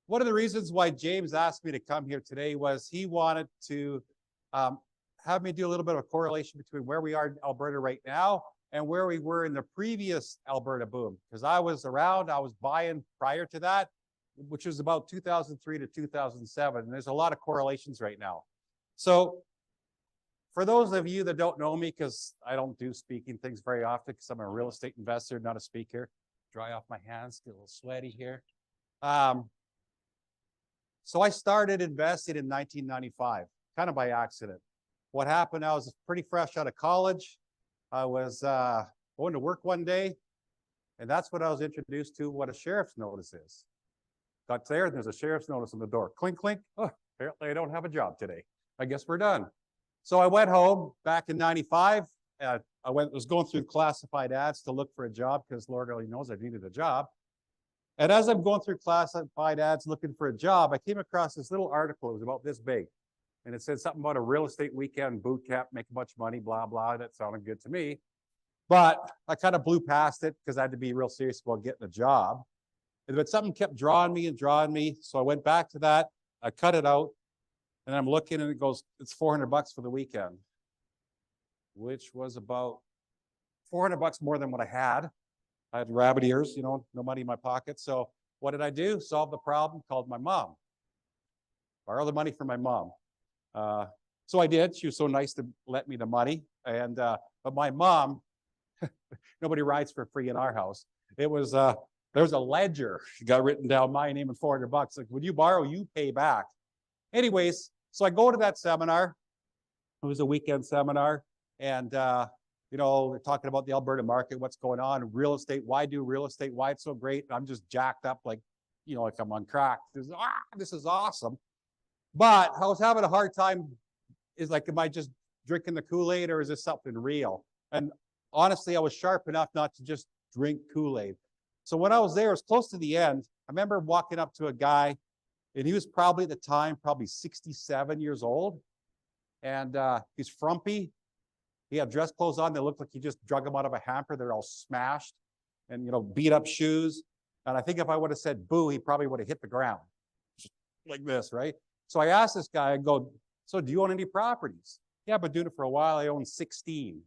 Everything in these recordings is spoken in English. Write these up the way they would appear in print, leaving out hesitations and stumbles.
one of the reasons why James asked me to come here today was he wanted to have me do a little bit of a correlation between where we are in Alberta right now and where we were in the previous Alberta boom. Because I was around, I was buying prior to that, which was about 2003 to 2007. And there's a lot of correlations right now. So for those of you that don't know me, because I don't do speaking things very often, because I'm a real estate investor, not a speaker. Dry off my hands, get a little sweaty here. So I started investing in 1995, kind of by accident. What happened, I was pretty fresh out of college. I was going to work one day, and that's when I was introduced to what a sheriff's notice is. Got there, and there's a sheriff's notice on the door. Clink, clink. Oh, apparently I don't have a job today. I guess we're done. So I went home back in 95. Was going through classified ads to look for a job because Lord only knows I needed a job. And as I'm going through classified ads looking for a job, I came across this little article. It was about this big. And it said something about a real estate weekend boot camp, make much money, blah, blah. That sounded good to me. But I kind of blew past it because I had to be real serious about getting a job. But something kept drawing me. So I went back to that. I cut it out. And I'm looking and it goes, it's $400 for the weekend, which was about $400 more than what I had. I had rabbit ears, you know, no money in my pocket. So what did I do? Solve the problem, called my mom. Borrow the money from my mom. So I did. She was so nice to let me the money. And but my mom, nobody rides for free in our house. It was there's a ledger. She got written down my name and $400. Like, when you borrow, you pay back. Anyways, so I go to that seminar. It was a weekend seminar, and you know, we're talking about the Alberta market, what's going on, real estate. Why do real estate? Why it's so great? I'm just jacked up, like, you know, like I'm on crack. This is awesome. But I was having a hard time. Is like, am I just drinking the Kool-Aid, or is this something real? And honestly, I was sharp enough not to just drink Kool-Aid. So when I was there, it was close to the end. I remember walking up to a guy, and he was probably at the time, probably 67 years old. And he's frumpy. He had dress clothes on that looked like he just drug them out of a hamper. They're all smashed and, you know, beat up shoes. And I think if I would have said boo, he probably would have hit the ground like this, right? So I asked this guy, I go, so do you own any properties? Yeah, I've been doing it for a while. I own 16.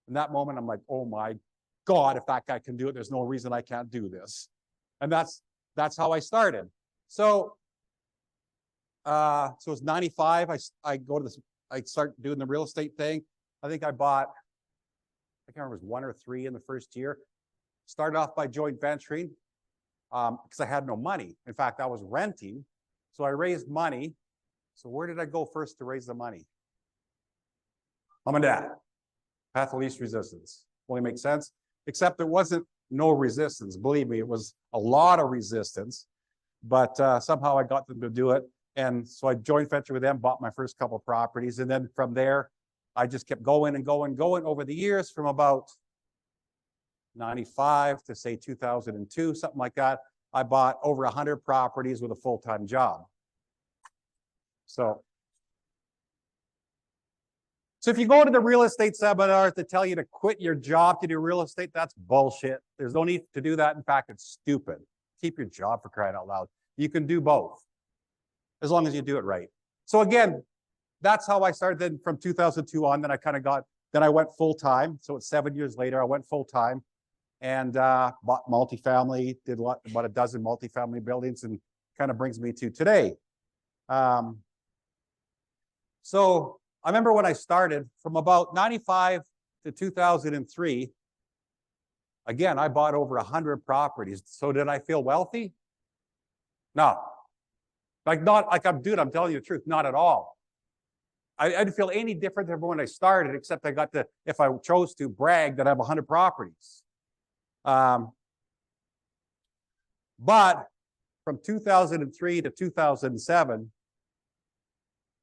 In that moment, I'm like, oh my God, if that guy can do it, there's no reason I can't do this. And that's how I started. So it's 95. I go to this, I start doing the real estate thing. I think I bought, I can't remember, it was 1 or 3 in the first year. Started off by joint venturing because I had no money. In fact, I was renting. So I raised money. So where did I go first to raise the money? Mom and Dad. Path of least resistance. Only makes sense. Except there wasn't no resistance. Believe me, it was a lot of resistance. But somehow I got them to do it. And so I joint ventured with them, bought my first couple of properties. And then from there, I just kept going and going over the years, from about 95 to say 2002, something like that. I bought over 100 properties with a full-time job. So if you go to the real estate seminars that tell you to quit your job to do real estate, that's bullshit. There's no need to do that. In fact, it's stupid. Keep your job, for crying out loud. You can do both as long as you do it right. So again, that's how I started. Then from 2002 on, then I went full-time. So it's 7 years later, I went full-time and bought multifamily, did about a dozen multifamily buildings, and kind of brings me to today. So I remember when I started, from about 95 to 2003, again, I bought over 100 properties. So did I feel wealthy? No. Not like I'm telling you the truth, not at all. I didn't feel any different than when I started, except I got to, if I chose to, brag that I have 100 properties. But from 2003 to 2007,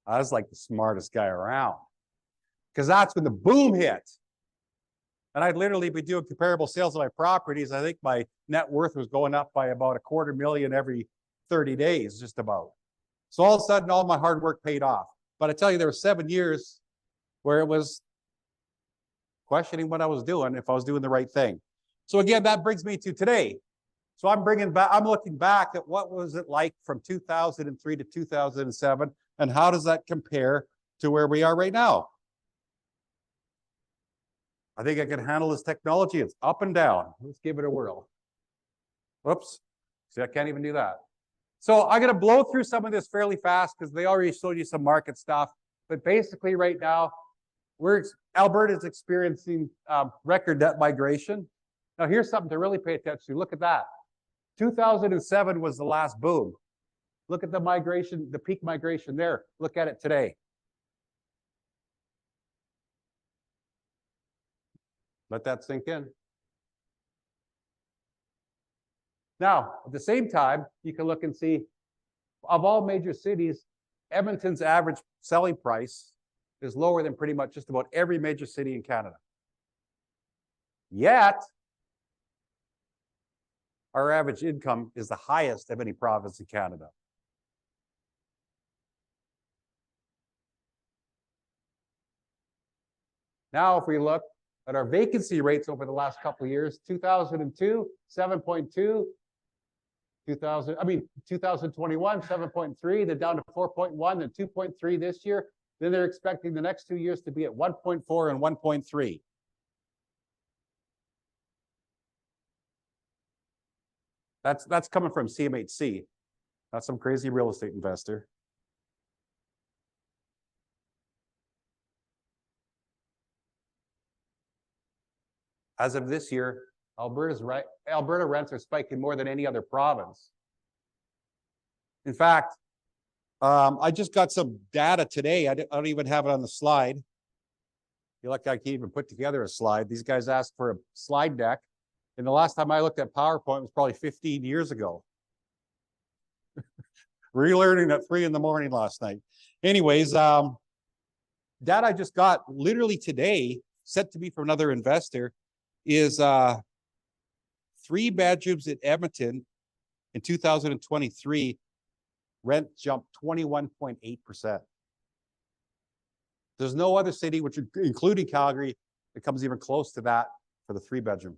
I was like the smartest guy around, because that's when the boom hit. And I'd literally be doing comparable sales of my properties. I think my net worth was going up by about $250,000 every 30 days, just about. So all of a sudden, all my hard work paid off. But I tell you, there were 7 years where it was questioning what I was doing, if I was doing the right thing. So again, that brings me to today. So I'm looking back at what was it like from 2003 to 2007, and how does that compare to where we are right now? I think I can handle this technology. It's up and down. Let's give it a whirl. Whoops. See, I can't even do that. So I'm going to blow through some of this fairly fast because they already showed you some market stuff. But basically right now, Alberta is experiencing record net migration. Now here's something to really pay attention to. Look at that. 2007 was the last boom. Look at the migration, the peak migration there. Look at it today. Let that sink in. Now, at the same time, you can look and see, of all major cities, Edmonton's average selling price is lower than pretty much just about every major city in Canada. Yet, our average income is the highest of any province in Canada. Now, if we look at our vacancy rates over the last couple of years, 2002, 7.2, 2021, 7.3, they're down to 4.1 and 2.3 this year. Then they're expecting the next 2 years to be at 1.4 and 1.3. That's coming from CMHC. That's some crazy real estate investor. As of this year, Alberta rents are spiking more than any other province. In fact, I just got some data today. I don't even have it on the slide. I feel like I can't even put together a slide. These guys asked for a slide deck. And the last time I looked at PowerPoint was probably 15 years ago. Relearning at 3 in the morning last night. Anyways, data I just got literally today, sent to me from another investor, is 3 bedrooms in Edmonton in 2023, rent jumped 21.8%. There's no other city, which including Calgary, that comes even close to that for the 3 bedroom.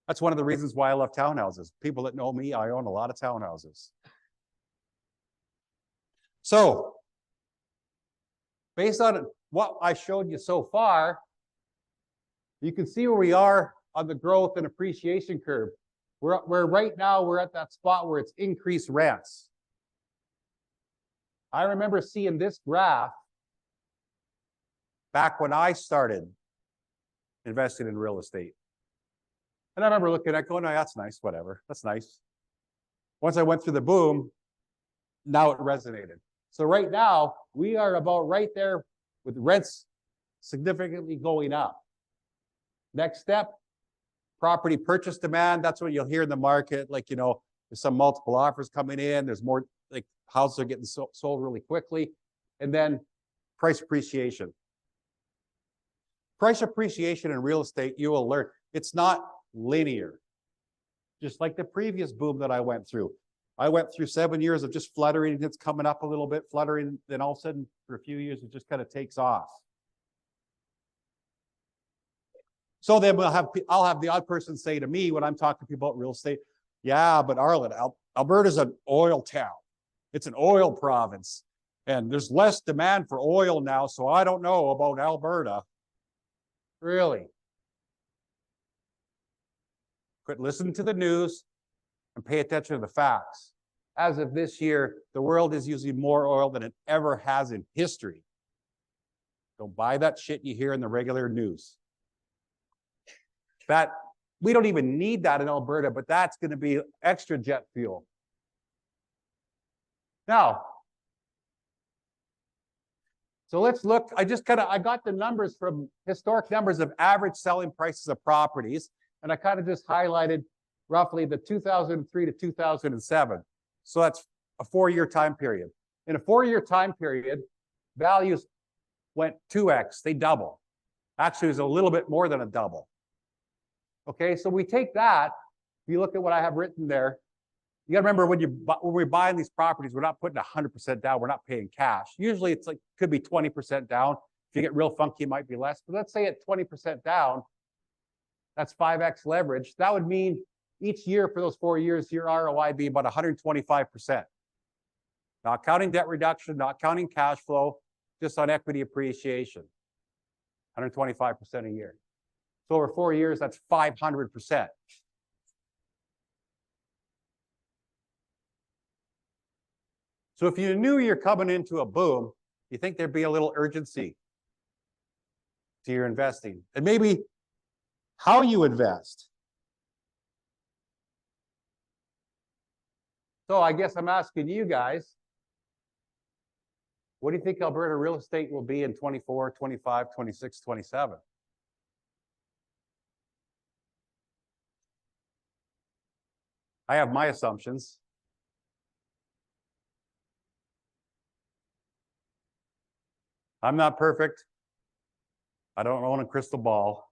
That's one of the reasons why I love townhouses. People that know me, I own a lot of townhouses. So, based on what I showed you so far, you can see where we are on the growth and appreciation curve. We're right now, we're at that spot where it's increased rents. I remember seeing this graph back when I started investing in real estate. And I remember looking at going, oh, that's nice, whatever, that's nice. Once I went through the boom, now it resonated. So right now, we are about right there with rents significantly going up. Next step, property purchase demand. That's what you'll hear in the market. Like, you know, there's some multiple offers coming in. There's more, like houses are getting sold really quickly. And then price appreciation. Price appreciation in real estate, you will learn, it's not linear. Just like the previous boom that I went through. I went through 7 years of just fluttering, and it's coming up a little bit, fluttering, then all of a sudden, for a few years, it just kind of takes off. So then I'll have the odd person say to me when I'm talking to people about real estate, yeah, but Arlen, Alberta's an oil town. It's an oil province. And there's less demand for oil now, so I don't know about Alberta. Really? Quit listening to the news and pay attention to the facts. As of this year, the world is using more oil than it ever has in history. Don't buy that shit you hear in the regular news. That we don't even need that in Alberta, but that's going to be extra jet fuel. Now, so let's look. I got the numbers from historic numbers of average selling prices of properties, and I kind of just highlighted roughly the 2003 to 2007. So that's a 4-year time period. In a 4-year time period, values went 2x, they double. Actually, it was a little bit more than a double. Okay, so we take that, if you look at what I have written there, you gotta remember when we're buying these properties, we're not putting 100% down, we're not paying cash. Usually it's like, could be 20% down. If you get real funky, it might be less, but let's say at 20% down, that's 5x leverage. That would mean each year for those 4 years, your ROI be about 125%. Not counting debt reduction, not counting cash flow, just on equity appreciation. 125% a year. So over 4 years, that's 500%. So if you knew you're coming into a boom, you think there'd be a little urgency to your investing. And maybe how you invest. So I guess I'm asking you guys, what do you think Alberta real estate will be in 24, 25, 26, 27? I have my assumptions. I'm not perfect. I don't own a crystal ball.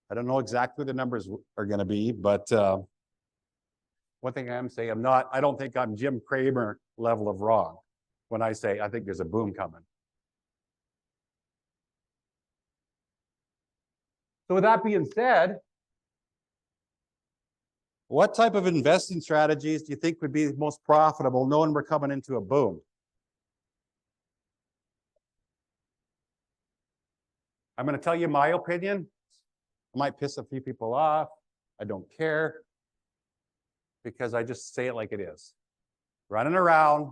I don't know exactly what the numbers are going to be, but one thing I am saying, I don't think I'm Jim Cramer level of wrong when I say I think there's a boom coming. So with that being said, what type of investing strategies do you think would be most profitable knowing we're coming into a boom? I'm going to tell you my opinion. I might piss a few people off. I don't care because I just say it like it is. Running around,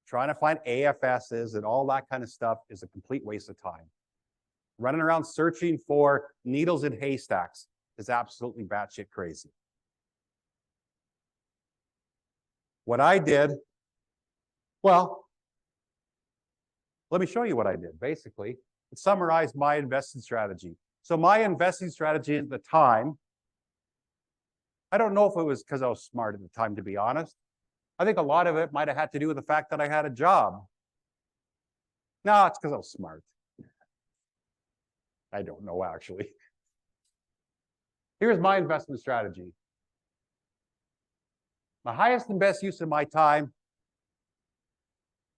trying to find AFSs and all that kind of stuff is a complete waste of time. Running around searching for needles in haystacks is absolutely batshit crazy. What I did, well, let me show you what I did. Basically, it summarized my investing strategy. So my investing strategy at the time, I don't know if it was because I was smart at the time, to be honest. I think a lot of it might have had to do with the fact that I had a job. No, it's because I was smart. I don't know, actually. Here's my investment strategy. My highest and best use of my time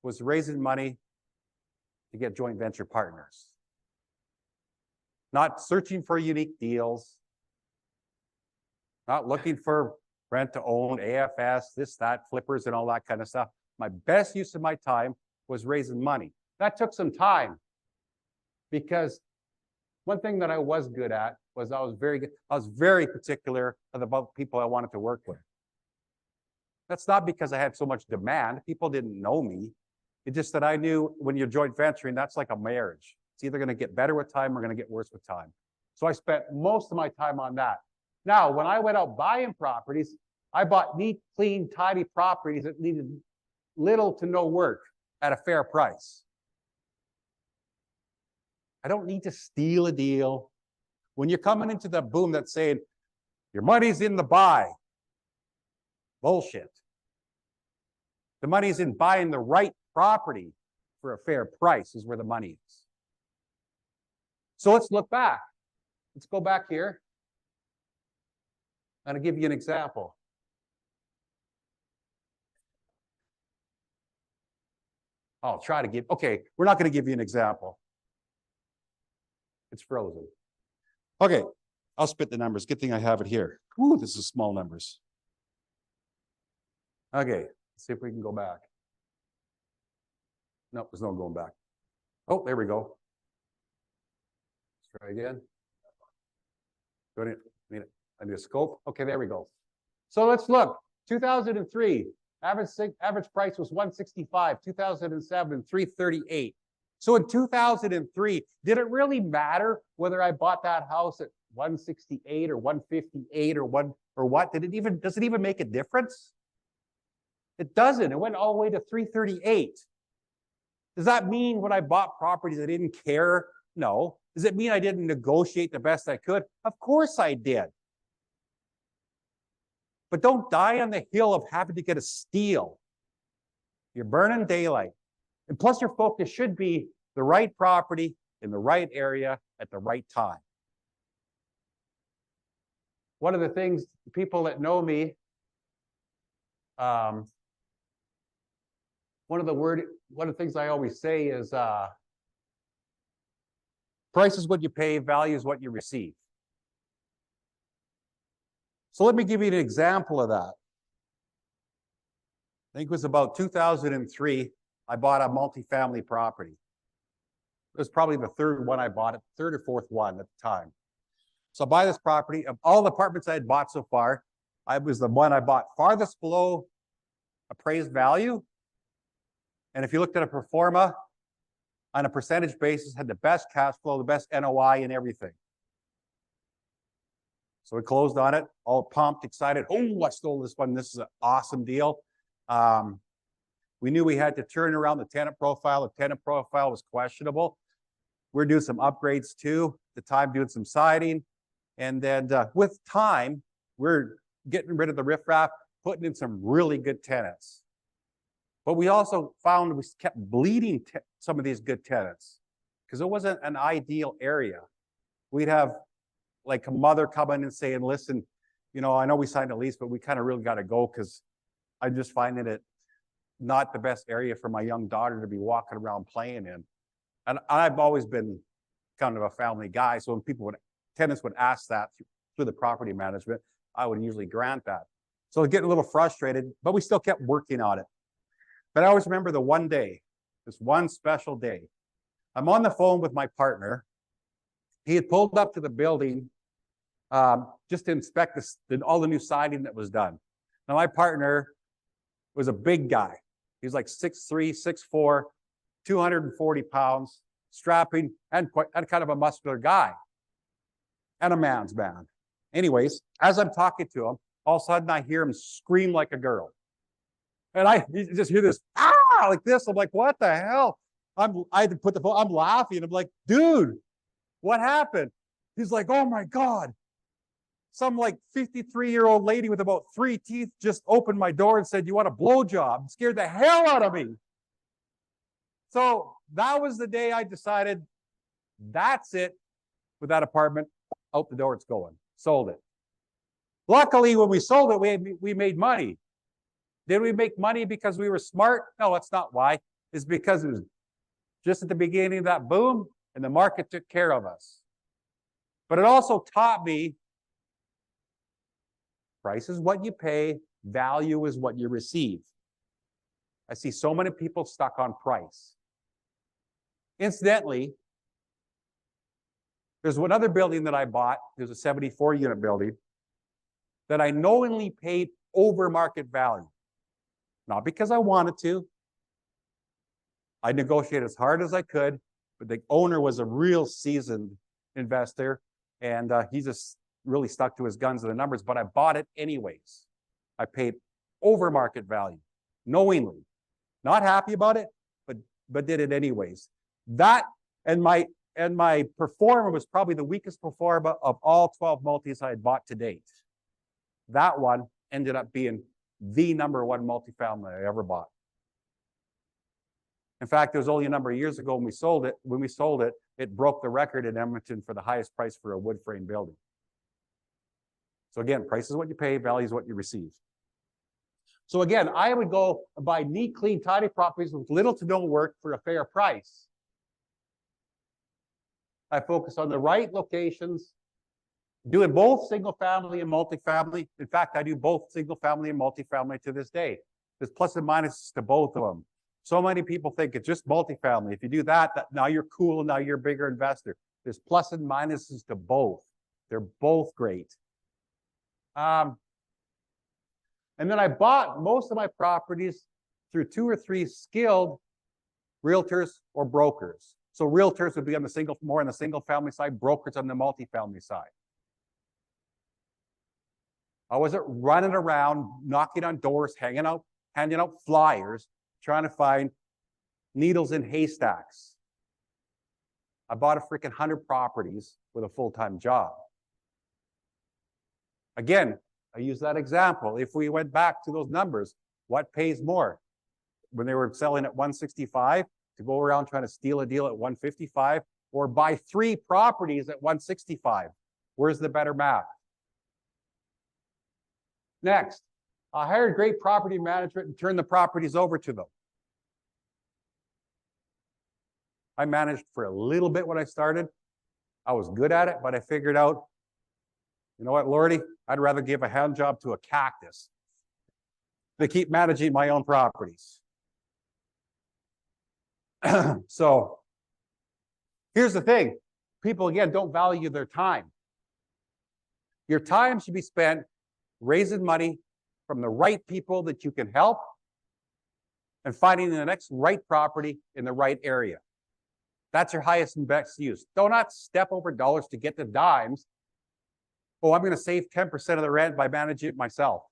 was raising money to get joint venture partners. Not searching for unique deals, not looking for rent to own, AFS, this, that, flippers, and all that kind of stuff. My best use of my time was raising money. That took some time because one thing that I was good at was I was very particular about people I wanted to work with. That's not because I had so much demand. People didn't know me. It's just that I knew when you're joint venturing, that's like a marriage. It's either going to get better with time or going to get worse with time. So I spent most of my time on that. Now, when I went out buying properties, I bought neat, clean, tidy properties that needed little to no work at a fair price. I don't need to steal a deal. When you're coming into the boom that's saying, your money's in the buy. Bullshit. The money's in buying the right property for a fair price is where the money is. So let's look back. Let's go back here. I'm going to give you an example. I'll try to give, okay, we're not going to give you an example. It's frozen. Okay, I'll spit the numbers. Good thing I have it here. Ooh, this is small numbers. Okay, let's see if we can go back. No, there's no going back. Oh, there we go. Let's try again. I need a scope. Okay, there we go. So let's look. 2003, average price was 165. 2007, 338. So in 2003, did it really matter whether I bought that house at 168 or 158 or what? Does it even make a difference? It doesn't. It went all the way to 338. Does that mean when I bought properties I didn't care? No. Does it mean I didn't negotiate the best I could? Of course I did. But don't die on the hill of having to get a steal. You're burning daylight. And plus your focus should be the right property in the right area at the right time. One of the things, people that know me, one of the things I always say is price is what you pay, value is what you receive. So let me give you an example of that. I think it was about 2003, I bought a multifamily property. It was probably the third one I bought, third or fourth one at the time. So I buy this property. Of all the apartments I had bought so far, I was the one I bought farthest below appraised value. And if you looked at a pro forma on a percentage basis, had the best cash flow, the best NOI and everything. So we closed on it, all pumped, excited. Oh, I stole this one. This is an awesome deal. We knew we had to turn around the tenant profile. The tenant profile was questionable. We're doing some upgrades too, at the time doing some siding. And then with time, we're getting rid of the riffraff, putting in some really good tenants. But we also found we kept bleeding some of these good tenants because it wasn't an ideal area. We'd have like a mother come in and saying, listen, you know, I know we signed a lease, but we kind of really got to go because I'm just finding it not the best area for my young daughter to be walking around playing in. And I've always been kind of a family guy. So when tenants would ask that through the property management, I would usually grant that. So I get a little frustrated, but we still kept working on it. But I always remember the one day, this one special day. I'm on the phone with my partner. He had pulled up to the building just to inspect all the new siding that was done. Now, my partner was a big guy. He was like 6'3", 6'4", 240 pounds, strapping, and kind of a muscular guy. And a man's man. Anyways, as I'm talking to him, all of a sudden I hear him scream like a girl. And you just hear this, like this. I'm like, what the hell? I had to put the phone, I'm laughing. I'm like, dude, what happened? He's like, oh my God. Some like 53-year-old lady with about 3 teeth just opened my door and said, you want a blowjob? It scared the hell out of me. So that was the day I decided that's it with that apartment. Out the door it's going. Sold it. Luckily, when we sold it, we made money. Did we make money because we were smart? No, that's not why. It's because it was just at the beginning of that boom and the market took care of us. But it also taught me price is what you pay, value is what you receive. I see so many people stuck on price. Incidentally, there's one other building that I bought. There's a 74-unit building that I knowingly paid over market value. Not because I wanted to. I negotiated as hard as I could, but the owner was a real seasoned investor, and he just really stuck to his guns and the numbers, but I bought it anyways. I paid over market value, knowingly. Not happy about it, but did it anyways. That and my performer was probably the weakest performer of all 12 multis I had bought to date. That one ended up being the #1 multifamily I ever bought. In fact, it was only a number of years ago when we sold it, it broke the record in Edmonton for the highest price for a wood frame building. So again, price is what you pay, value is what you receive. So again, I would go buy neat, clean, tidy properties with little to no work for a fair price. I focus on the right locations, doing both single family and multifamily. In fact, I do both single family and multifamily to this day. There's plus and minuses to both of them. So many people think it's just multifamily. If you do that, now you're cool, now you're a bigger investor. There's plus and minuses to both. They're both great. And then I bought most of my properties through 2 or 3 skilled realtors or brokers. So realtors would be on more on the single family side, brokers on the multifamily side. I wasn't running around, knocking on doors, handing out flyers, trying to find needles in haystacks. I bought a freaking 100 properties with a full-time job. Again, I use that example. If we went back to those numbers, what pays more? When they were selling at 165, to go around trying to steal a deal at 155, or buy 3 properties at 165? Where's the better math? Next, I hired great property management and turned the properties over to them. I managed for a little bit when I started. I was good at it, but I figured out You know what, Lordy? I'd rather give a hand job to a cactus than keep managing my own properties. So here's the thing. People, again, don't value their time. Your time should be spent raising money from the right people that you can help and finding the next right property in the right area. That's your highest and best use. Do not step over dollars to get the dimes. Oh, I'm going to save 10% of the rent by managing it myself.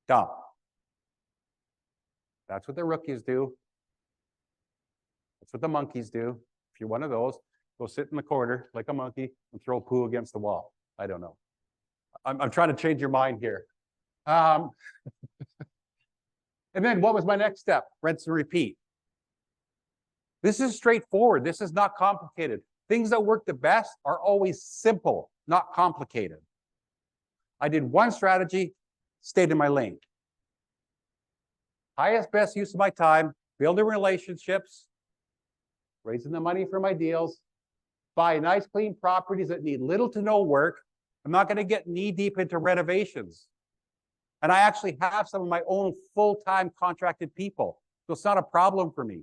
Dumb. That's what the rookies do. That's what the monkeys do. If you're one of those, go sit in the corner like a monkey and throw poo against the wall. I don't know. I'm trying to change your mind here. And then what was my next step? Rinse and repeat. This is straightforward. This is not complicated. Things that work the best are always simple, not complicated. I did one strategy, stayed in my lane. Highest, best use of my time, building relationships, raising the money for my deals, buy nice, clean properties that need little to no work. I'm not going to get knee deep into renovations. And I actually have some of my own full-time contracted people. So it's not a problem for me.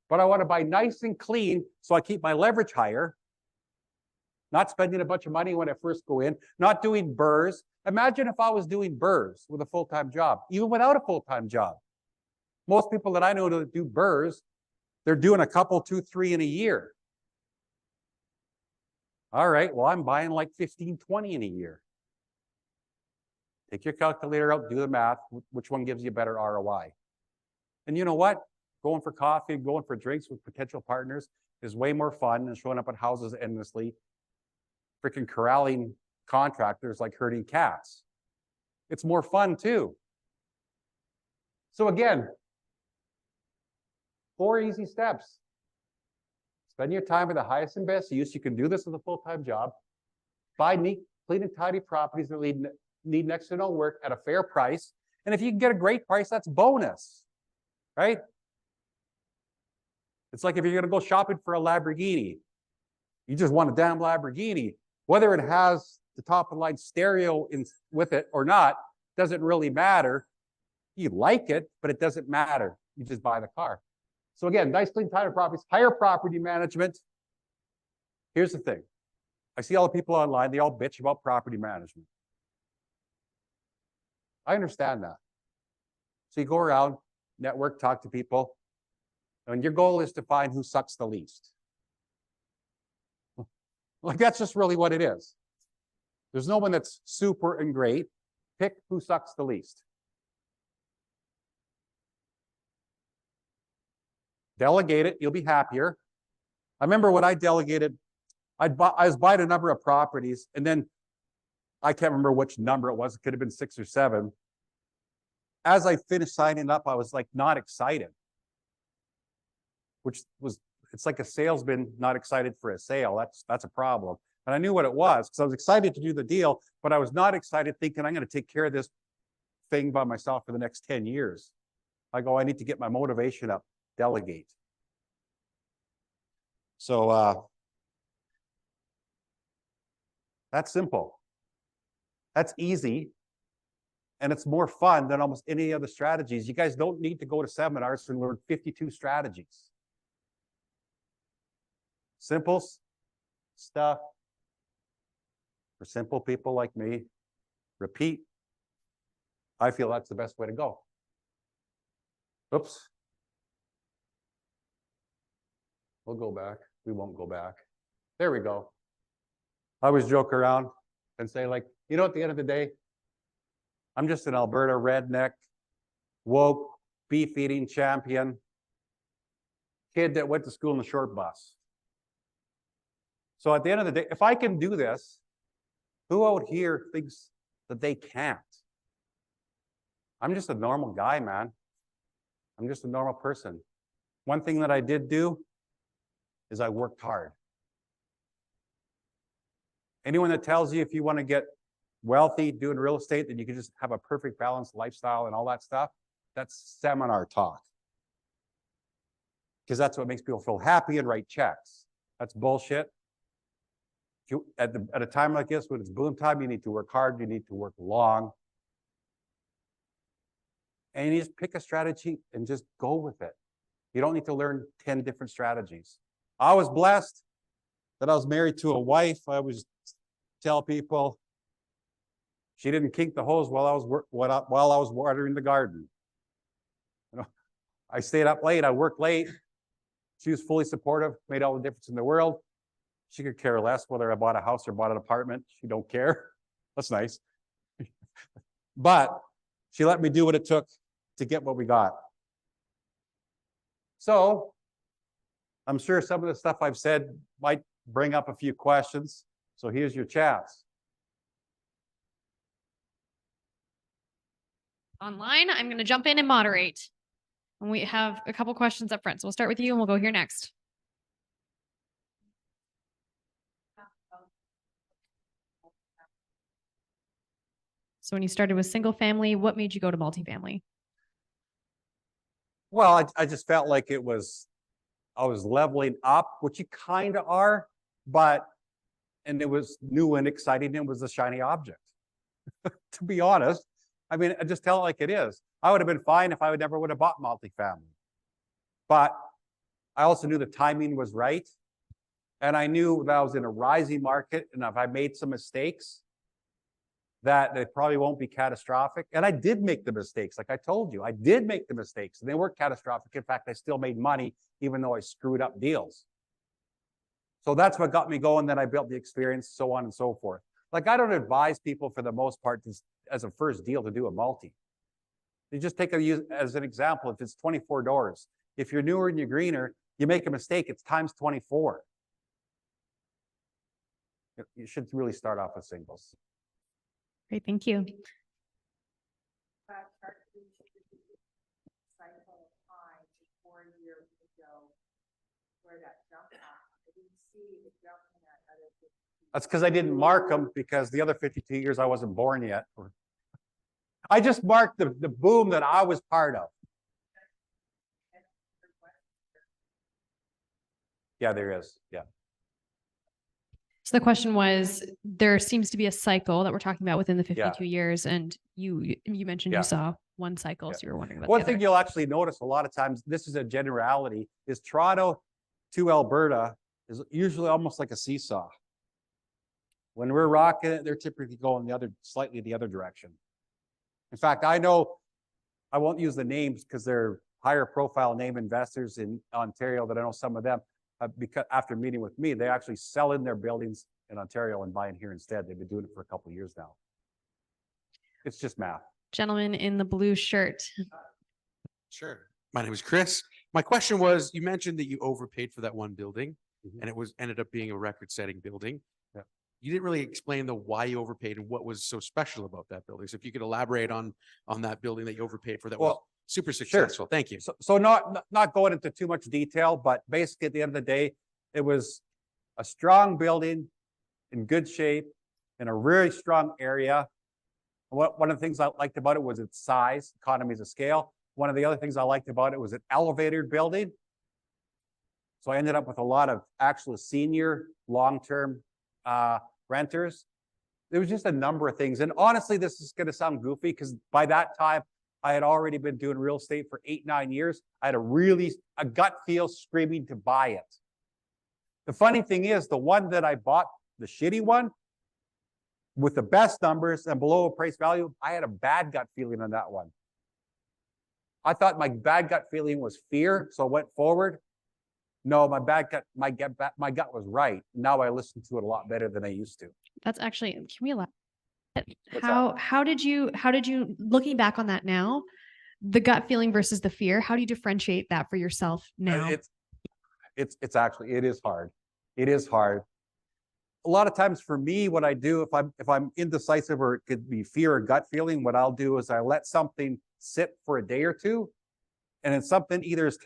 But I want to buy nice and clean so I keep my leverage higher. Not spending a bunch of money when I first go in, not doing burrs. Imagine if I was doing burrs with a full-time job, even without a full-time job. Most people that I know that do burrs, they're doing a couple, 2, 3 in a year. All right, well, I'm buying like 15, 20 in a year. Take your calculator out, do the math. Which one gives you a better ROI? And you know what? Going for coffee, going for drinks with potential partners is way more fun than showing up at houses endlessly, freaking corralling contractors like herding cats. It's more fun too. So again, 4 easy steps. Spend your time with the highest and best use. You can do this with a full-time job. Buy neat, clean and tidy properties that need next to no work at a fair price. And if you can get a great price, that's bonus, right? It's like if you're going to go shopping for a Lamborghini, you just want a damn Lamborghini. Whether it has the top of the line stereo with it or not, doesn't really matter. You like it, but it doesn't matter. You just buy the car. So again, nice clean title properties, higher property management. Here's the thing. I see all the people online, they all bitch about property management. I understand that. So you go around, network, talk to people, and your goal is to find who sucks the least. Like, that's just really what it is. There's no one that's super and great. Pick who sucks the least. Delegate it, you'll be happier. I remember when I delegated, I was buying a number of properties, and then I can't remember which number it was. It could have been 6 or 7. As I finished signing up, I was like not excited, which was, it's like a salesman not excited for a sale. That's a problem. And I knew what it was because I was excited to do the deal, but I was not excited thinking I'm going to take care of this thing by myself for the next 10 years. I go, I need to get my motivation up, delegate. So that's simple. That's easy. And it's more fun than almost any other strategies. You guys don't need to go to seminars and learn 52 strategies. Simple stuff for simple people like me. Repeat. I feel that's the best way to go. Oops. We'll go back. We won't go back. There we go. I always joke around and say, like, you know, at the end of the day, I'm just an Alberta redneck, woke, beef-eating champion, kid that went to school in the short bus. So at the end of the day, if I can do this, who out here thinks that they can't? I'm just a normal guy, man. I'm just a normal person. One thing that I did do is I worked hard. Anyone that tells you if you want to get wealthy doing real estate, that you can just have a perfect balanced lifestyle and all that stuff, that's seminar talk. Because that's what makes people feel happy and write checks. That's bullshit. If at a time like this, when it's boom time, you need to work hard, you need to work long. And you just pick a strategy and just go with it. You don't need to learn 10 different strategies. I was blessed that I was married to a wife. I always tell people she didn't kink the hose while I was watering the garden. You know, I stayed up late, I worked late. She was fully supportive, made all the difference in the world. She could care less whether I bought a house or bought an apartment. She don't care. That's nice. But she let me do what it took to get what we got. So I'm sure some of the stuff I've said might bring up a few questions. So here's your chance. Online, I'm going to jump in and moderate. And we have a couple questions up front. So we'll start with you and we'll go here next. So when you started with single family, what made you go to multifamily? Well, I just felt like I was leveling up, which you kind of are, and it was new and exciting. It was a shiny object. To be honest, I mean, I just tell it like it is. I would have been fine if I never would have bought multifamily. But I also knew the timing was right. And I knew that I was in a rising market. And if I made some mistakes, that they probably won't be catastrophic. And I did make the mistakes. Like I told you, I did make the mistakes and they weren't catastrophic. In fact, I still made money, even though I screwed up deals. So that's what got me going. Then I built the experience, so on and so forth. Like I don't advise people for the most part as a first deal to do a multi. You just take as an example, if it's 24 doors, if you're newer and you're greener, you make a mistake, it's times 24. You should really start off with singles. Great, thank you. That's because I didn't mark them, because the other 52 years I wasn't born yet. I just marked the boom that I was part of. Yeah, there is. Yeah. So the question was, there seems to be a cycle that we're talking about within the 52 years. And you mentioned you saw one cycle. So you were wondering about one thing you'll actually notice a lot of times, this is a generality, is Toronto to Alberta is usually almost like a seesaw. When we're rocking it, they're typically going slightly the other direction. In fact, I know, I won't use the names because they're higher profile name investors in Ontario that I know some of them, because after meeting with me, they actually sell in their buildings in Ontario and buy in here instead. They've been doing it for a couple of years now. It's just math. Gentleman in the blue shirt. Sure. My name is Chris. My question was, you mentioned that you overpaid for that one building, and it ended up being a record-setting building. Yeah. You didn't really explain why you overpaid and what was so special about that building. So if you could elaborate on that building that you overpaid for, that was super successful. Sure. Thank you. So not going into too much detail, but basically at the end of the day, it was a strong building in good shape in a really strong area. One of the things I liked about it was its size, economies of scale. One of the other things I liked about it was an elevated building. So I ended up with a lot of actual senior long-term renters. There was just a number of things. And honestly, this is going to sound goofy because by that time, I had already been doing real estate for 8-9 years. I had a gut feel screaming to buy it. The funny thing is, the one that I bought, the shitty one, with the best numbers and below appraised value, I had a bad gut feeling on that one. I thought my bad gut feeling was fear, so I went forward. No, my gut was right. Now I listen to it a lot better than I used to. That's actually, can we elaborate? How did you, looking back on that now, the gut feeling versus the fear, how do you differentiate that for yourself now? It's actually, it is hard. It is hard. A lot of times for me, what I do, if I'm indecisive, or it could be fear or gut feeling, what I'll do is I let something sit for a day or two, and then something either is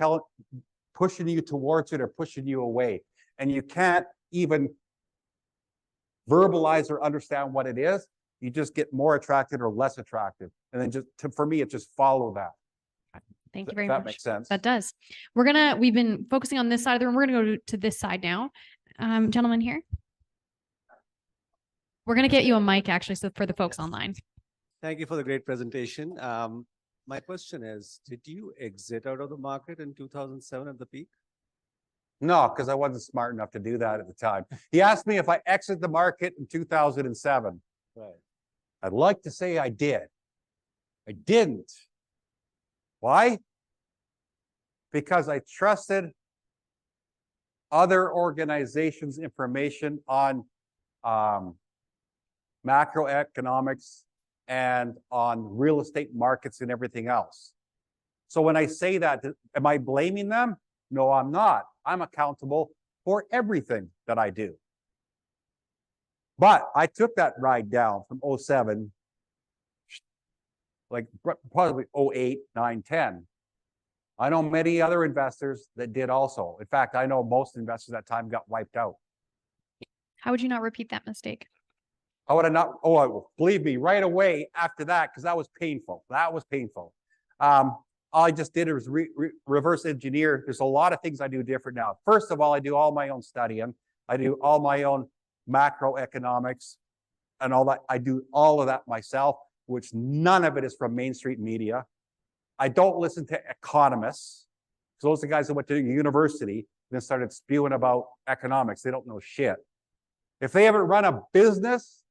pushing you towards it or pushing you away, and you can't even verbalize or understand what it is. You just get more attracted or less attracted, and then for me, it's just follow that. Thank you very much. That makes sense. That does. We've been focusing on this side of the room. We're gonna go to this side now. Gentleman here. We're going to get you a mic actually, so for the folks online. Thank you for the great presentation. My question is, did you exit out of the market in 2007 at the peak? No, because I wasn't smart enough to do that at the time. He asked me if I exit the market in 2007. Right. I'd like to say I did. I didn't. Why? Because I trusted other organizations' information on macroeconomics and on real estate markets and everything else. So when I say that, am I blaming them? No, I'm not. I'm accountable for everything that I do. But I took that ride down from 07, like probably 08, 9, 10. I know many other investors that did also. In fact, I know most investors at that time got wiped out. How would you not repeat that mistake? I would have not, believe me, right away after that, because that was painful. That was painful. All I just did was reverse engineer. There's a lot of things I do different now. First of all, I do all my own studying. I do all my own macroeconomics and all that. I do all of that myself, which none of it is from Main Street media. I don't listen to economists. So those are the guys that went to university and then started spewing about economics. They don't know shit. If they haven't run a business,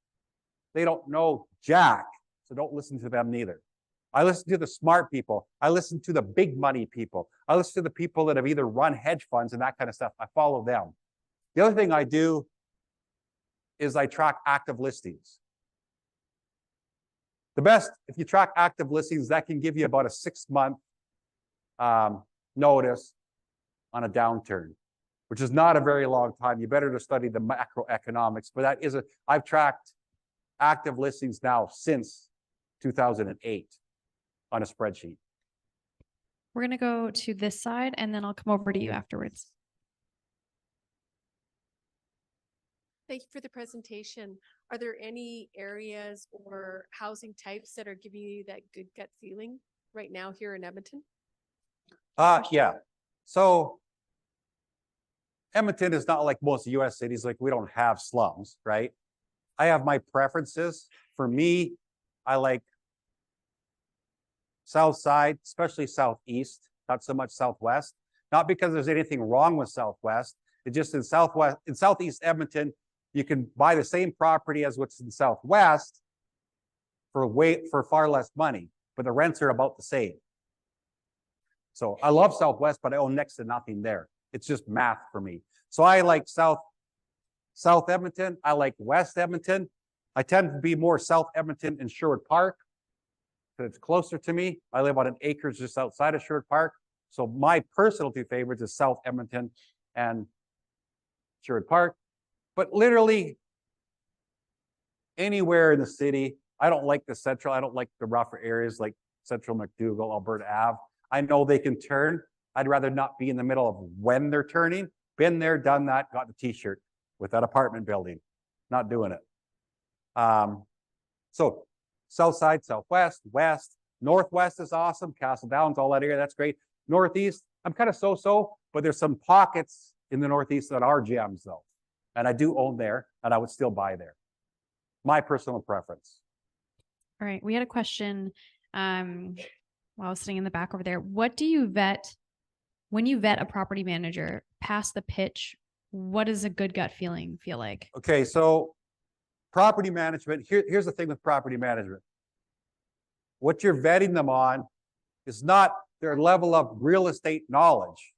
they don't know jack. So don't listen to them neither. I listen to the smart people. I listen to the big money people. I listen to the people that have either run hedge funds and that kind of stuff. I follow them. The other thing I do is I track active listings. The best, if you track active listings, that can give you about a 6-month notice on a downturn, which is not a very long time. You better to study the macroeconomics, but that is I've tracked active listings now since 2008 on a spreadsheet. We're going to go to this side and then I'll come over to you afterwards. Thank you for the presentation. Are there any areas or housing types that are giving you that good gut feeling right now here in Edmonton? Yeah. So Edmonton is not like most US cities. Like we don't have slums, right? I have my preferences. For me, I like South Side, especially Southeast, not so much Southwest. Not because there's anything wrong with Southwest. It's just in Southeast Edmonton, you can buy the same property as what's in Southwest for far less money, but the rents are about the same. So I love Southwest, but I own next to nothing there. It's just math for me. So I like South Edmonton. I like West Edmonton. I tend to be more South Edmonton and Sherwood Park because it's closer to me. I live on an acres just outside of Sherwood Park. So my personal two favorites is South Edmonton and Sherwood Park. But literally anywhere in the city, I don't like the central. I don't like the rougher areas like Central McDougall, Alberta Ave. I know they can turn. I'd rather not be in the middle of when they're turning. Been there, done that, got the t-shirt with that apartment building. Not doing it. So South Side, Southwest, West, Northwest is awesome. Castle Downs, all that area, that's great. Northeast, I'm kind of so-so, but there's some pockets in the Northeast that are gems though. And I do own there, and I would still buy there. My personal preference. All right. We had a question while I was sitting in the back over there. What do you vet when you vet a property manager past the pitch? What does a good gut feeling feel like? Okay, so property management, here's the thing with property management. What you're vetting them on is not their level of real estate knowledge.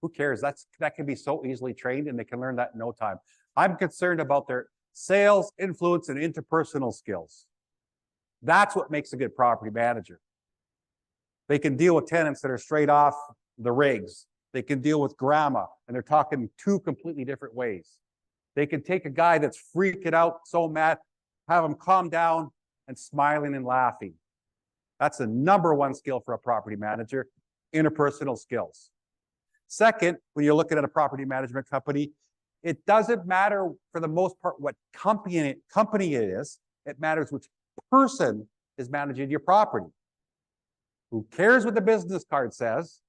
Who cares? That can be so easily trained and they can learn that in no time. I'm concerned about their sales, influence, and interpersonal skills. That's what makes a good property manager. They can deal with tenants that are straight off the rigs. They can deal with grandma, and they're talking two completely different ways. They can take a guy that's freaking out, so mad, have him calm down and smiling and laughing. That's the #1 skill for a property manager, interpersonal skills. Second, when you're looking at a property management company, it doesn't matter for the most part what company it is. It matters which person is managing your property. Who cares what the business card says?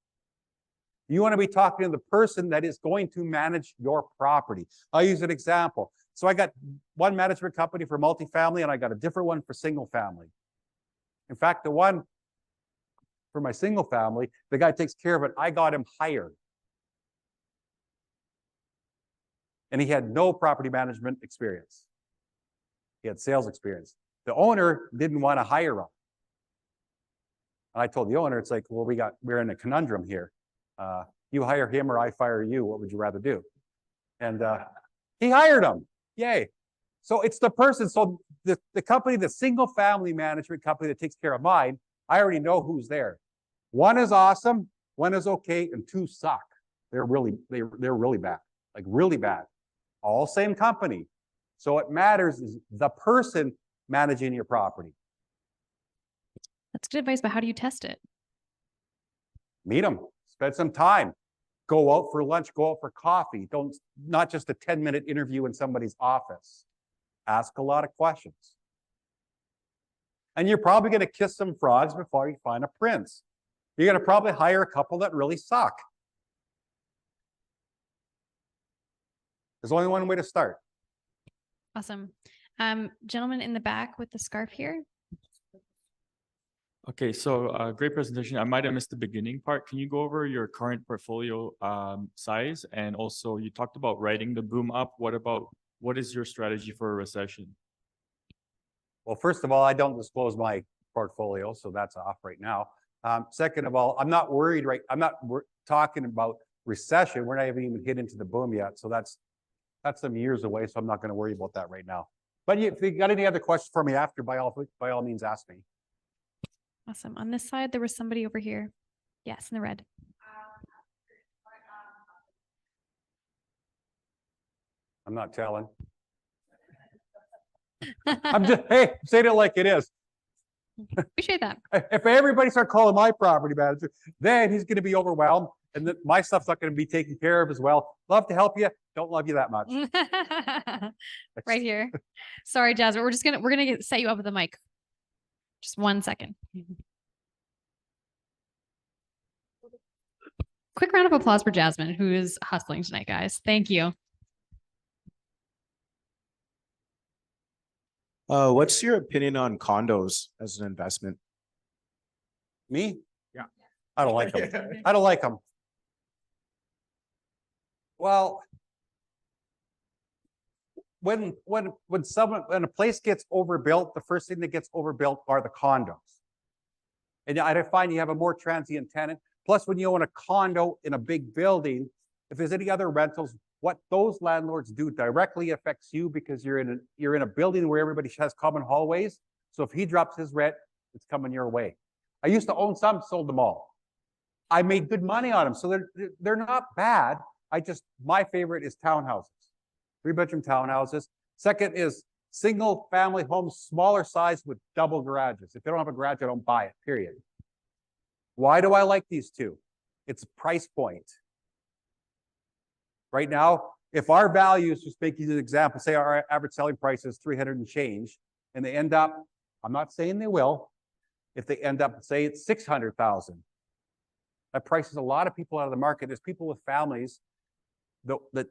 You want to be talking to the person that is going to manage your property. I'll use an example. So I got one management company for multifamily and I got a different one for single family. In fact, the one for my single family, the guy takes care of it. I got him hired. And he had no property management experience. He had sales experience. The owner didn't want to hire him. And I told the owner, it's like, well, we're in a conundrum here. You hire him or I fire you. What would you rather do? And he hired him. Yay. So it's the person. So the company, the single family management company that takes care of mine, I already know who's there. One is awesome, one is okay, and two suck. They're really bad, like really bad. All same company. So what matters is the person managing your property. That's good advice, but how do you test it? Meet them, spend some time, go out for lunch, go out for coffee. Not just a 10-minute interview in somebody's office. Ask a lot of questions. And you're probably going to kiss some frogs before you find a prince. You're going to probably hire a couple that really suck. There's only one way to start. Awesome. Gentleman in the back with the scarf here. Okay, so great presentation. I might have missed the beginning part. Can you go over your current portfolio size? And also you talked about riding the boom up. What is your strategy for a recession? Well, first of all, I don't disclose my portfolio, so that's off right now. Second of all, I'm not worried, right? I'm not talking about recession. We're not even hit into the boom yet. So that's some years away. So I'm not going to worry about that right now. But if you got any other questions for me after, by all means, ask me. Awesome. On this side, there was somebody over here. Yes, in the red. I'm not telling. I'm just, hey, saying it like it is. Appreciate that. If everybody start calling my property manager, then he's going to be overwhelmed and then my stuff's not going to be taken care of as well. Love to help you. Don't love you that much. Right here. Sorry, Jasmine. We're gonna set you up with the mic. Just 1 second. Quick round of applause for Jasmine, who is hustling tonight, guys. Thank you. What's your opinion on condos as an investment? Me? Yeah. I don't like them. I don't like them. Well, when a place gets overbuilt, the first thing that gets overbuilt are the condos. And I find you have a more transient tenant. Plus, when you own a condo in a big building, if there's any other rentals, what those landlords do directly affects you because you're in a building where everybody has common hallways. So if he drops his rent, it's coming your way. I used to own some, sold them all. I made good money on them, so they're not bad. My favorite is townhouses, 3-bedroom townhouses. Second is single family homes, smaller size with double garages. If they don't have a garage, I don't buy it, period. Why do I like these two? It's a price point. Right now, if our values, just making an example, say our average selling price is 300 and change, and they end up, I'm not saying they will, if they end up, say it's 600,000, that prices a lot of people out of the market. There's people with families that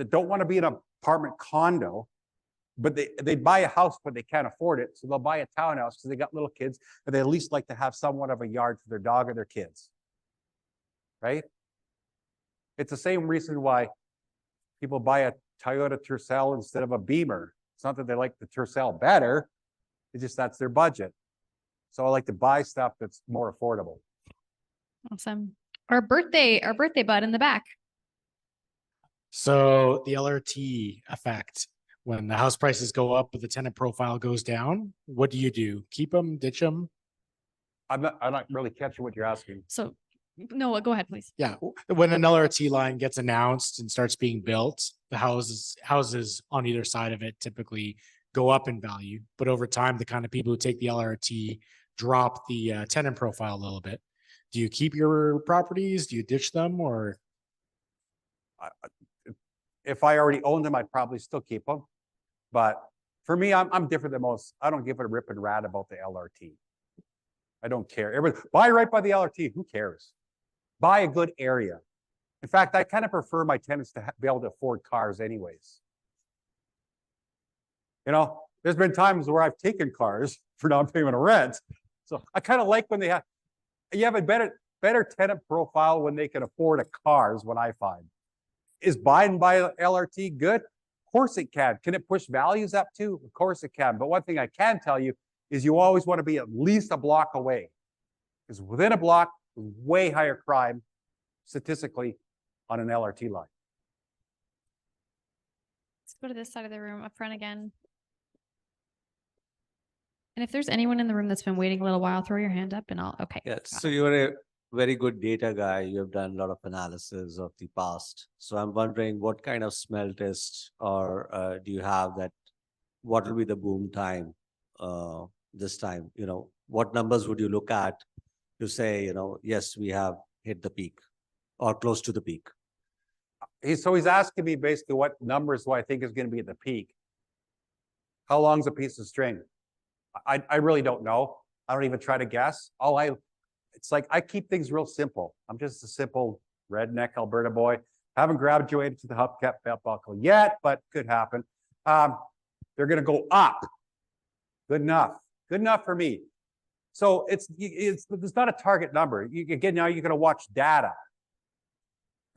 don't want to be in an apartment condo, but they buy a house, but they can't afford it. So they'll buy a townhouse because they got little kids and they at least like to have somewhat of a yard for their dog or their kids, right? It's the same reason why people buy a Toyota Tercel instead of a Beamer. It's not that they like the Tercel better. It's just that's their budget. So I like to buy stuff that's more affordable. Awesome. Our birthday bud in the back. So the LRT effect, when the house prices go up, but the tenant profile goes down, what do you do? Keep them, ditch them? I'm not really catching what you're asking. So no, go ahead, please. Yeah. When an LRT line gets announced and starts being built, the houses on either side of it typically go up in value. But over time, the kind of people who take the LRT drop the tenant profile a little bit. Do you keep your properties? Do you ditch them? Or if I already owned them, I'd probably still keep them. But for me, I'm different than most. I don't give a rip and rat about the LRT. I don't care. Everybody buy right by the LRT. Who cares? buy a good area. In fact, I kind of prefer my tenants to be able to afford cars anyways. You know, there's been times where I've taken cars for non-payment of rent. So I kind of like when you have a better tenant profile when they can afford a car is what I find. Is buying by LRT good? Of course it can. Can it push values up too? Of course it can. But one thing I can tell you is you always want to be at least a block away. Because within a block, way higher crime statistically on an LRT line. Let's go to this side of the room up front again. And if there's anyone in the room that's been waiting a little while, throw your hand up and okay. Yeah, got so it. you're a very good data guy. You have done a lot of analysis of the past. So I'm wondering what kind of smell test or do you have that, what will be the boom time this time? You know, what numbers would you look at to say, you know, yes, we have hit the peak or close to the peak? So he's asking me basically what numbers do I think is going to be at the peak. How long's a piece of string? I really don't know. I don't even try to guess. It's like I keep things real simple. I'm just a simple redneck Alberta boy. Haven't graduated to the hubcap belt buckle yet, but could happen. They're going to go up. Good enough. Good enough for me. So it's not a target number. Again, now you're going to watch data,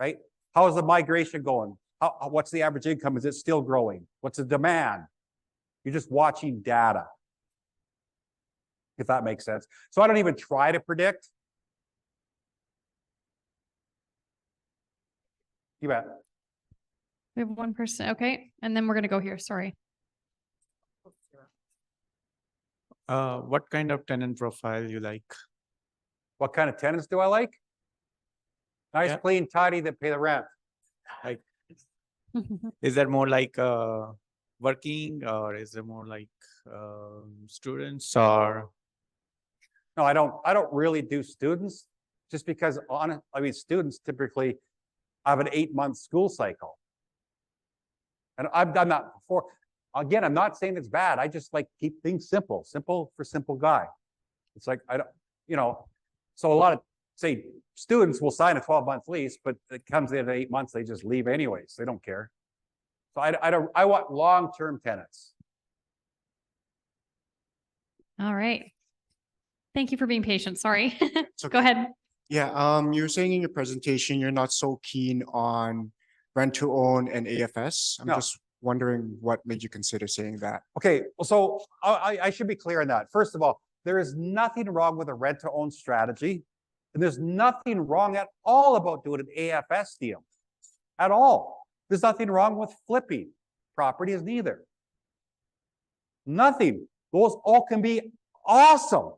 right? How is the migration going? What's the average income? Is it still growing? What's the demand? You're just watching data, if that makes sense. So I don't even try to predict. You bet. We have one person. Okay. And then we're going to go here. Sorry. What kind of tenant profile you like? What kind of tenants do I like? Nice, Yeah. clean, tidy that pay the rent. Like, is that more like working, or is it more like students, or? No, I don't really do students just because students typically have an 8-month school cycle. And I've done that before. Again, I'm not saying it's bad. I just like keep things simple for simple guy. It's like, so a lot of say students will sign a 12-month lease, but it comes in at 8 months, they just leave anyways. They don't care. So I want long-term tenants. All right. Thank you for being patient. Sorry. okay. Go ahead. Yeah, you're saying in your presentation, you're not so keen on rent to own and AFS. I'm No. just wondering what made you consider saying that. Okay, well, so I should be clear on that. First of all, there is nothing wrong with a rent to own strategy. And there's nothing wrong at all about doing an AFS deal. At all. There's nothing wrong with flipping properties neither. Nothing. Those all can be awesome.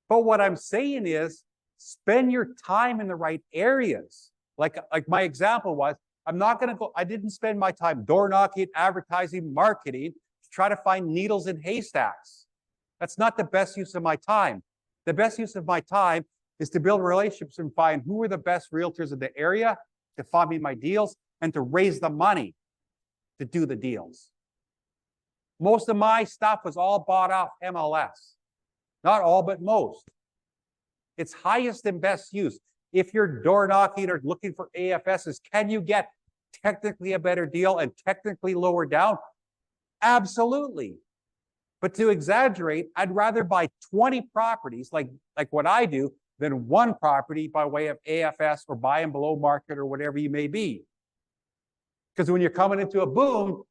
But what I'm saying is spend your time in the right areas. Like my example was, I didn't spend my time door knocking, advertising, marketing to try to find needles in haystacks. That's not the best use of my time. The best use of my time is to build relationships and find who are the best realtors in the area to find me my deals and to raise the money to do the deals. Most of my stuff was all bought off MLS. Not all, but most. It's highest and best use. If you're door knocking or looking for AFSs, can you get technically a better deal and technically lower down? Absolutely. But to exaggerate, I'd rather buy 20 properties like what I do than one property by way of AFS or buying below market or whatever you may be. Because when you're coming into a boom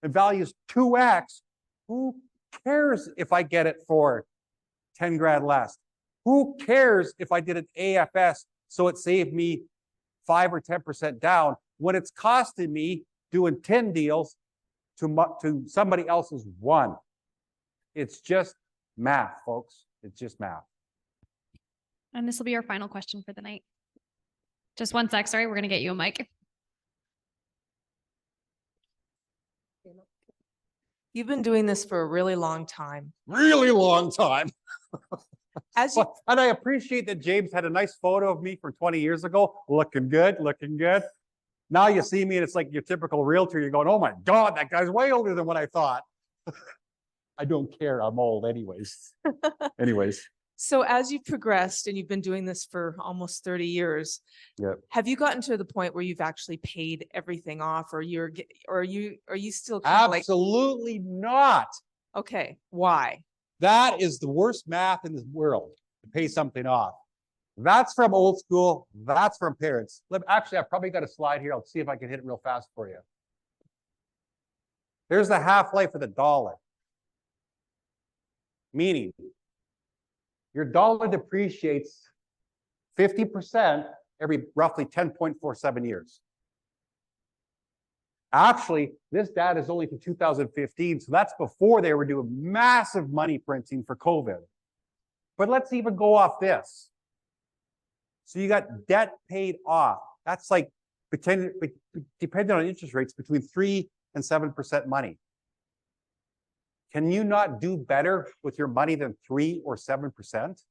and value's 2x, who cares if I get it for 10 grand less? Who cares if I did an AFS so it saved me 5 or 10% down when it's costing me doing 10 deals to somebody else's 1? It's just math, folks. It's just math. And this will be our final question for the night. Just one sec. Sorry, we're going to get you a mic. You've been doing this for a really long time. Really long time. As you, And I appreciate that James had a nice photo of me from 20 years ago. Looking good, looking good. Now you see me and it's like your typical realtor. You're going, oh my God, that guy's way older than what I thought. I don't care. I'm old anyways. Anyways. So as you've progressed and you've been doing this for almost 30 years, Yep. have you gotten to the point where you've actually paid everything off, or are you still kind of like, Absolutely not. okay, why? That is the worst math in the world, to pay something off. That's from old school. That's from parents. Actually, I probably got a slide here. I'll see if I can hit it real fast for you. There's the half-life of the dollar. Meaning, your dollar depreciates 50% every roughly 10.47 years. Actually, this data is only from 2015, so that's before they were doing massive money printing for COVID. But let's even go off this. So you got debt paid off. That's like, depending on interest rates, between 3 and 7% money. Can you not do better with your money than 3 or 7%?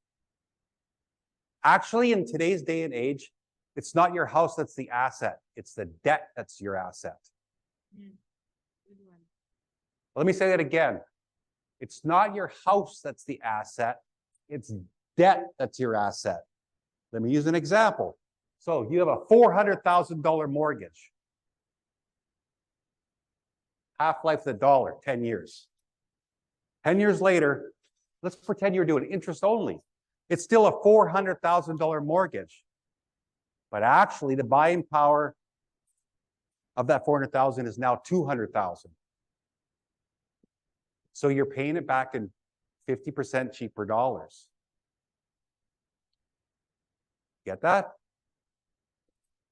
Actually, in today's day and age, it's not your house that's the asset. It's the debt that's your asset. Let me say that again. It's not your house that's the asset. It's debt that's your asset. Let me use an example. So you have a $400,000 mortgage. Half-life of the dollar, 10 years. 10 years later, let's pretend you're doing interest only. It's still a $400,000 mortgage. But actually, the buying power of that 400,000 is now 200,000. So you're paying it back in 50% cheaper dollars. Get that?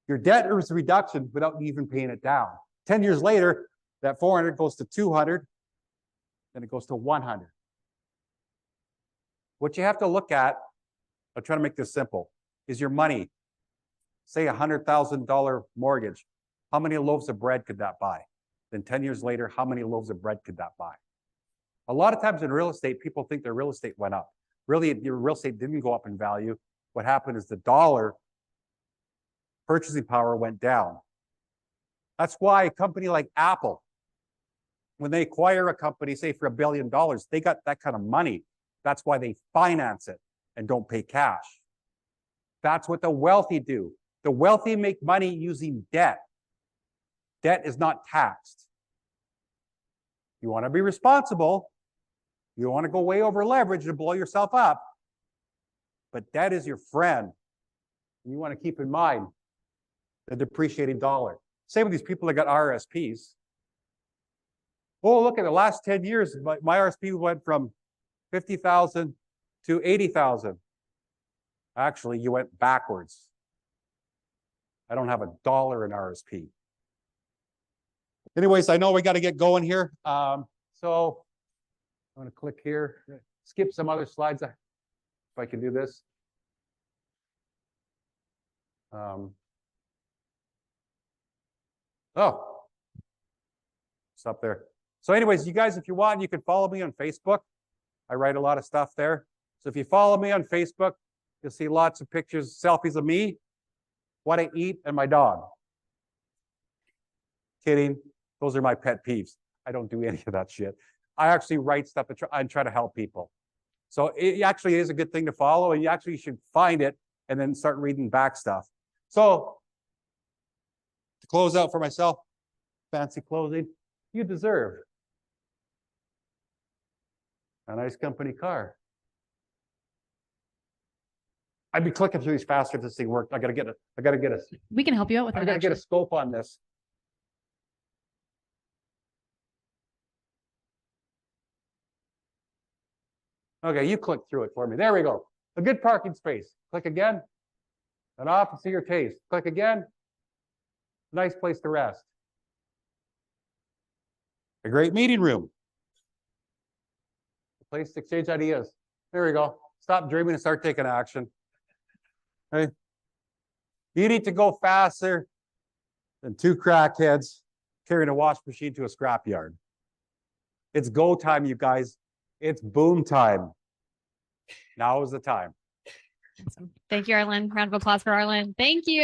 Your debt is a reduction without even paying it down. 10 years later, that 400 goes to 200, then it goes to 100. What you have to look at, I'll try to make this simple, is your money. Say $100,000 mortgage. How many loaves of bread could that buy? Then 10 years later, how many loaves of bread could that buy? A lot of times in real estate, people think their real estate went up. Really, your real estate didn't go up in value. What happened is the dollar purchasing power went down. That's why a company like Apple, when they acquire a company, say for $1 billion, they got that kind of money. That's why they finance it and don't pay cash. That's what the wealthy do. The wealthy make money using debt. Debt is not taxed. You want to be responsible. You don't want to go way over leverage and blow yourself up. But debt is your friend. And you want to keep in mind the depreciating dollar. Same with these people that got RSPs. Oh, look at the last 10 years, my RSP went from 50,000 to 80,000. Actually, you went backwards. I don't have a dollar in RSP. Anyways, I know we got to get going here. So I'm going to click here, skip some other slides if I can do this. Oh, stop there. So anyways, you guys, if you want, you can follow me on Facebook. I write a lot of stuff there. So if you follow me on Facebook, you'll see lots of pictures, selfies of me, what I eat, and my dog. Kidding. Those are my pet peeves. I don't do any of that shit. I actually write stuff and try to help people. So it actually is a good thing to follow, and you actually should find it and then start reading back stuff. So to close out for myself, fancy clothing, you deserve a nice company car. I'd be clicking through these faster if this thing worked. I gotta get a We can help you out with I that. gotta get a actually. scope on this. Okay, you click through it for me. There we go. A good parking space. Click again. An office of your taste. Click again. Nice place to rest. A great meeting room. A place to exchange ideas. There we go. Stop dreaming and start taking action. Okay. You need to go faster than two crackheads carrying a wash machine to a scrapyard. It's go time, you guys. It's boom time. Now is the time. Awesome. Thank you, Arlen. Round of applause for Arlen. Thank you.